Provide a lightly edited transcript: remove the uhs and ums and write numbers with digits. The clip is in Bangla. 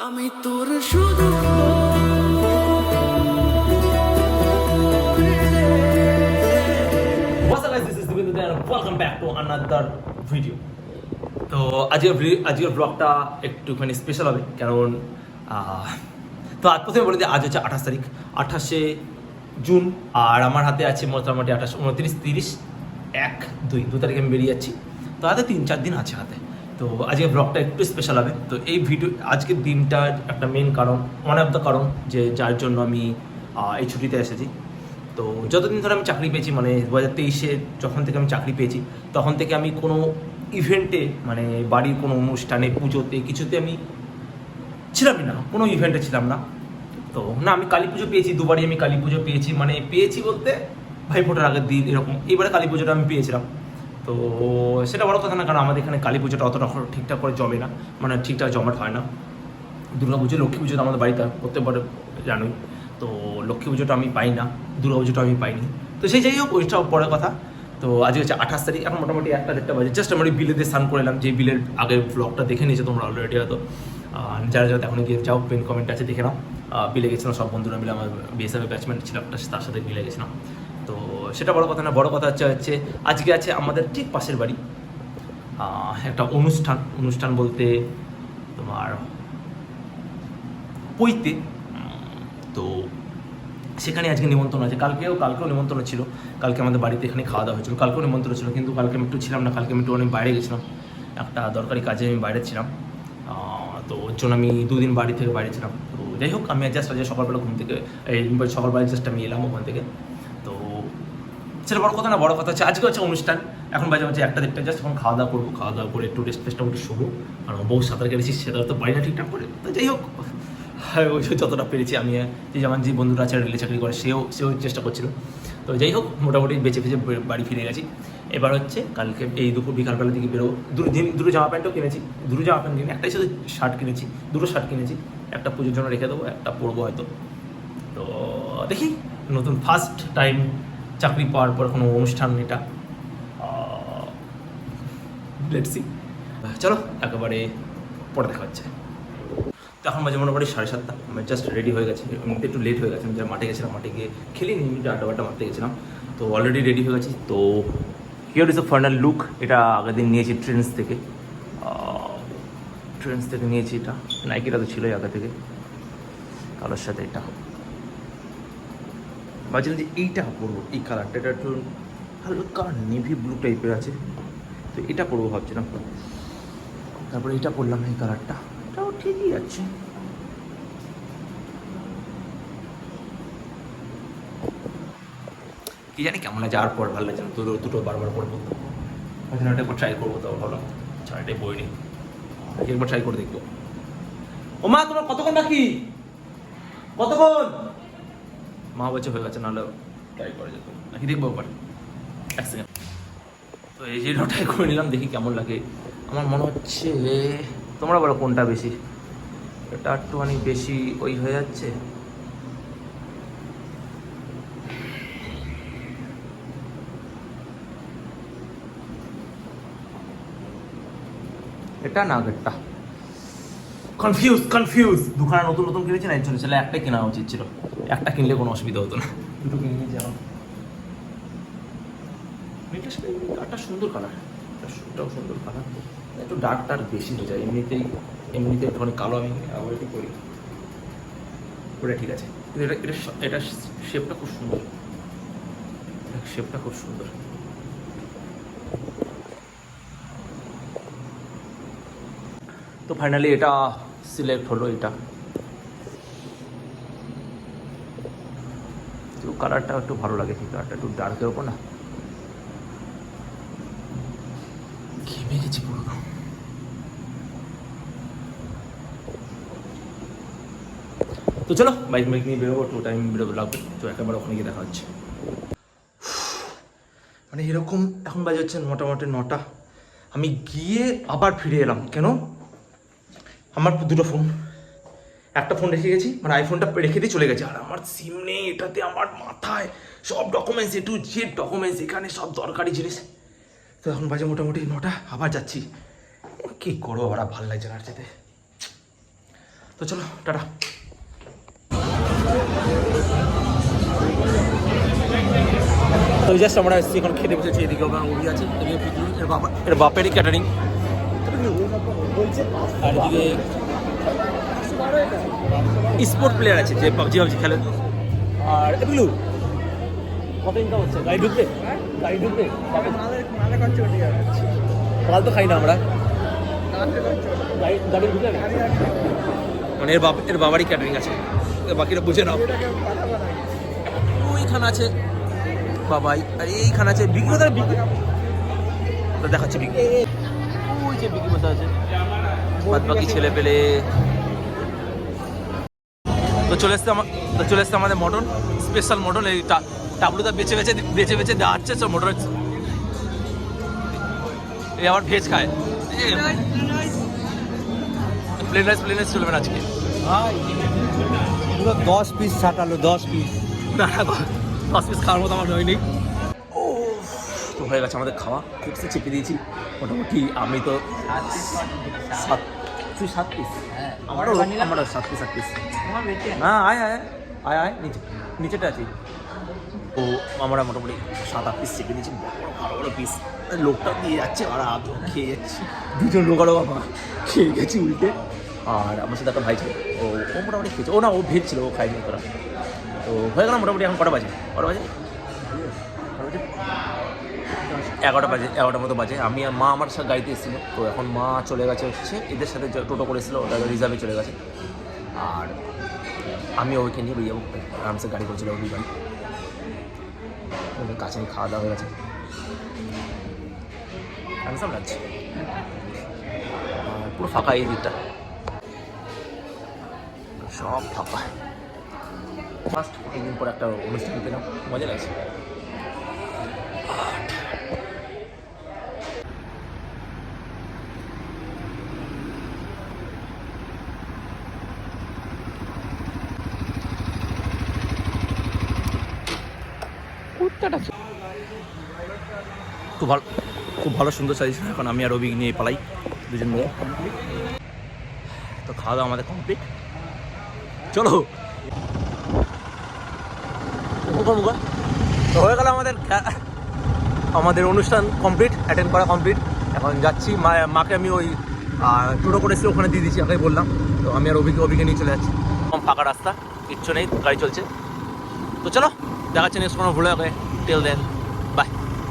আমি তোর শুধু What's up guys, this is Divindu and welcome back to another video. তো আজকের ব্লগটা একটুখানি স্পেশাল হবে কারণ তো আজ প্রথমে বলে দিই আজ হচ্ছে 28 তারিখ 28 জুন আর আমার হাতে আছে মোটামুটি 28 29 30 1 2 তারিখে আমি বেরিয়ে যাচ্ছি। তো হাতে 3-4 দিন আছে হাতে। তো আজকের ব্লগটা একটু স্পেশাল হবে। তো এই আজকের দিনটার একটা মেন কারণ ওয়ান অফ দ্য কারণ যে যার জন্য আমি এই ছুটিতে এসেছি। তো যতদিন ধরে আমি চাকরি পেয়েছি মানে 2023-এ যখন থেকে আমি চাকরি পেয়েছি তখন থেকে আমি কোনো ইভেন্টে মানে বাড়ির কোনো অনুষ্ঠানে পুজোতে কিছুতে আমি ছিলামই না, কোনো ইভেন্টে ছিলাম না। তো না আমি কালী পুজো পেয়েছি, দুবারই আমি কালী পুজো পেয়েছি, মানে পেয়েছি বলতে ভাইফোঁটার আগের দিন এরকম। এবারে কালী পুজোটা আমি পেয়েছিলাম। তো সেটা বড় কথা না, কারণ আমাদের এখানে কালী পুজোটা অতটা ঠিকঠাক করে জমে না, মানে ঠিকঠাক জমাট হয় না। দুর্গা পুজো লক্ষ্মী পুজোটা আমাদের বাড়িতে প্রত্যেকবার জানোই। তো লক্ষ্মী পুজোটা আমি পাই না, দুর্গা পুজোটা আমি পাইনি। তো সেই যাই হোক ওইটাও পরের কথা। তো আজকে হচ্ছে 28 তারিখ, এখন মোটামুটি 1-1:30 বাজে। জাস্ট আমরা বিলেতে স্নান করে এলাম, যে বিলের আগের ব্লগটা দেখে নিয়েছো তোমরা অলরেডি হয়তো। যারা যারা এখন গিয়ে যাও পেন কমেন্ট আছে দেখে নাও। বিলে গেছিলাম সব বন্ধুরা মিলে, আমার বিএসএফের ব্যাচমেন্ট ছিল একটা, তার সাথে মিলে গেছিলাম। তো সেটা বড় কথা না, বড় কথা হচ্ছে আজকে আছে আমাদের ঠিক পাশের বাড়ি একটা অনুষ্ঠান বলতে তোমার পৈতে। তো সেখানে আজকে নিমন্ত্রণ আছে, কালকেও নিমন্ত্রণ ছিল। কালকে আমাদের বাড়িতে এখানে খাওয়া দাওয়া হয়েছিল, কালকেও নিমন্ত্রণ ছিল, কিন্তু কালকে আমি একটু ছিলাম না। কালকে আমি একটু অনেক বাইরে গেছিলাম, একটা দরকারি কাজে আমি বাইরে ছিলাম। তো ওর জন্য আমি 2 দিন বাড়ি থেকে বাইরে ছিলাম। তো যাই হোক আমি জাস্ট আজকে সকালবেলা ঘুম থেকে সকালবেলা জাস্ট আমি এলাম ওখান থেকে। তো সেটা বড় কথা না, বড় কথা হচ্ছে আজকে হচ্ছে অনুষ্ঠান। এখন বাজে হচ্ছে 1:30, জাস্ট এখন খাওয়া দাওয়া করবো, খাওয়া দাওয়া করে একটু রেস্ট একটু শোবো। আর বউ সাঁতার কেটেছি, সেটা তো পারি না ঠিকঠাক করে। তো যাই হোক ওই যতটা পেরেছি আমি, যেমন যে বন্ধুরা আছে রেলে চাকরি করে সেও চেষ্টা করছিল। তো যাই হোক মোটামুটি বেঁচে বাড়ি ফিরে গেছি। এবার হচ্ছে কালকে এই বিকালবেলা দিকে বেরোবো। দুটো জামা প্যান্টও কিনেছি, দুটো জামা প্যান্ট কিনে একটাই শুধু শার্ট কিনেছি, দুটো শার্ট কিনেছি। একটা পুজোর জন্য রেখে দেবো, একটা পরবো হয়তো। তো দেখি, নতুন ফার্স্ট টাইম চাকরি পাওয়ার পর কোনো অনুষ্ঠান, এটা লেটস সি। চলো একেবারে পরে দেখা হচ্ছে। তো এখন বাজে মোটামুটি 7:30, আমি জাস্ট রেডি হয়ে গেছি। এমনিতে একটু লেট হয়ে গেছে, আমি মাঠে গেছিলাম, মাঠে গিয়ে খেলিনি, আড্ডা মারতে গেছিলাম। তো অলরেডি রেডি হয়ে গেছি। তো here is the final look. এটা আগের দিন নিয়েছি ট্রেন্ডস থেকে নিয়েছি। এটা নাইকিটা তো ছিলই আগে থেকে, কালোর সাথে এটা ভাবছিলাম যে এইটা পরবো, এই কালারটা, এটা একটু হালকা নেভি ব্লু টাইপের আছে, তো এটা পরবো ভাবছিলাম। তারপরে এটা পরলাম, এই কালারটা, এটাও ঠিকই আছে। কি জানি কেমন আছে, আর পর ভালো লাগছে না, দুটো বারবার পরবো। ভাবছিলাম এটা একবার ট্রাই করবো, তো ভাবলাম এটাই বই নি, একবার ট্রাই করে দেখবো। ও মা, তোমার কতক্ষণ বাকি, কতক্ষণ? মা বলছে হয়ে গেছে, নাহলে ট্রাই করা যেত নাকি, দেখবো একবার, 1 সেকেন্ড। তো এই যে ট্রাই করে নিলাম, দেখি কেমন লাগে। আমার মনে হচ্ছে তোমরা বলো কোনটা বেশি, এটা একটুখানি বেশি ওই হয়ে যাচ্ছে। এটা না আগেরটা, কনফিউজ। দুখানা নতুন কিনেছি না, এর জন্য ছেলে একটাই কেনা উচিত ছিল। একটা কিনলে কোনো অসুবিধা হতো না, দুটো কিনে নিয়েছি এখন। এটার সাথে একটা সুন্দর কালার, এটাও সুন্দর কালার, একটু ডার্ক বেশি হয়ে যায়। এমনিতে একটুখানি কালো আমি অ্যাভয়েডই করি, ওটা ঠিক আছে। কিন্তু এটা শেপটা খুব সুন্দর, তো ফাইনালি এটা সিলেক্ট হলো। এটা তো কালারটা একটু ভালো লাগে, সেই কালারটা একটু ডার্কের ওপর না, ঘেমে গেছি পুরো। তো চলো বাইক নিয়ে বেরোবো, একটু টাইম বেরোবো লাগবে, তো একেবারে ওখানে গিয়ে দেখা হচ্ছে। মানে এরকম এখন বাজে হচ্ছে মোটামুটি 9টা। আমি গিয়ে আবার ফিরে এলাম কেন, আমার দুটো ফোন, একটা ফোন রেখে গেছি, মানে আইফোনটা রেখে দিয়ে চলে গেছে, আর আমার সিম নেই এটাতে। আমার মাথায় সব documents, A to Z documents, এখানে সব দরকারি জিনিস। তো এখন বাজে মোটামুটি 9টা, আবার যাচ্ছি। কী করবো, আবার ভাল লাগছে না আর যেতে। তো চলো টাটা। তো জাস্ট আমরা এসেছি এখন খেতে বসেছি, এদিকে আমার অভি আছে, এদিকে পিকলু, এর বাপেরই ক্যাটারিং, আর এদিকে স্পোর্ট প্লেয়ার আছে যে পাবজি খেলে। আর পিকলু কত ইনকাম হচ্ছে? গাড়ি ঢুকবে মাল তো খাই না আমরা, গাড়ি ঢুকবে মানে এর বাবারই ক্যাটারিং আছে, বাকিরা বুঝে নাও। ওইখানে আছে বাবাই, আর এইখানে আছে বিক্রি, কোথায় বিক্রি তো দেখাচ্ছে বিক্রি, ওই যে বিক্রি বসে আছে, বাদ বাকি ছেলে পেলে। তো চলে এসছে আমাদের মটন, স্পেশাল মটন। এই টাবলুদা বেছে দেওয়া হচ্ছে সব মটন। এই আবার ভেজ খায়, প্লেন রাইস চলবে না আজকে। পুরো 10 পিস ছাটালো, 10 পিস। না 10 পিস খাওয়ার মতো আমার হয়নি। ও তো হয়ে গেছে আমাদের খাওয়া, খুব সে চেপে দিয়েছি মোটামুটি। আমি তো 7 পিস, আমারও 7 পিস। হ্যাঁ আয় নিচেটা আছে। তো আমরা মোটামুটি 7-8 পিস চেপে দিয়েছি, বড় পিস। লোকটা দিয়ে যাচ্ছে আর আমি খেয়ে যাচ্ছি, দুজন লোক আরো বাবা খেয়ে গেছি উল্টে। আর আমার সাথে একটা ভাই ছিল, ও মোটামুটি খেয়েছে। ও ভেজ ছিল, ও খাইনি তোরা। তো হয়ে গেল মোটামুটি। এখন কটা বাজে 11টা মতো বাজে। আমি আর মা আমার সাথে গাড়িতে এসেছিলো, তো এখন মা চলে গেছে হচ্ছে এদের সাথে, টোটো করে এসেছিলো, ওটা রিজার্ভে চলে গেছে। আর আমি ওইখানে নিয়ে বেরিয়ে যাবো, আরামসে গাড়ি করেছিল ওই বাড়ি কাছে নিয়ে খাওয়া দাওয়া হয়ে গেছে, হ্যান্ডসাম লাগছে। পুরো ফাঁকা এই দিকটা, সব ফাঁকা। ফার্স্ট একদিন পর একটা অনুষ্ঠান পেলাম, মজা লাগছে। খুব ভালো সুন্দর সাজিয়েছিল। এখন আমি আর রবি নিয়ে পালাই দুজন মিলে। তো খাওয়া দাওয়া আমাদের কমপ্লিট, চলো তো হয়ে গেল আমাদের অনুষ্ঠান কমপ্লিট, অ্যাটেন্ড করা কমপ্লিট। এখন যাচ্ছি, মাকে আমি ওই টোটো করেছিল ওখানে দিয়ে দিচ্ছি, আগে বললাম। তো আমি আর অভিকে নিয়ে চলে যাচ্ছি। ফাঁকা রাস্তা, কিচ্ছু নেই, গাড়ি চলছে। তো চলো দেখাচ্ছে নেক্সট কোনো ভুলে টেল দেন।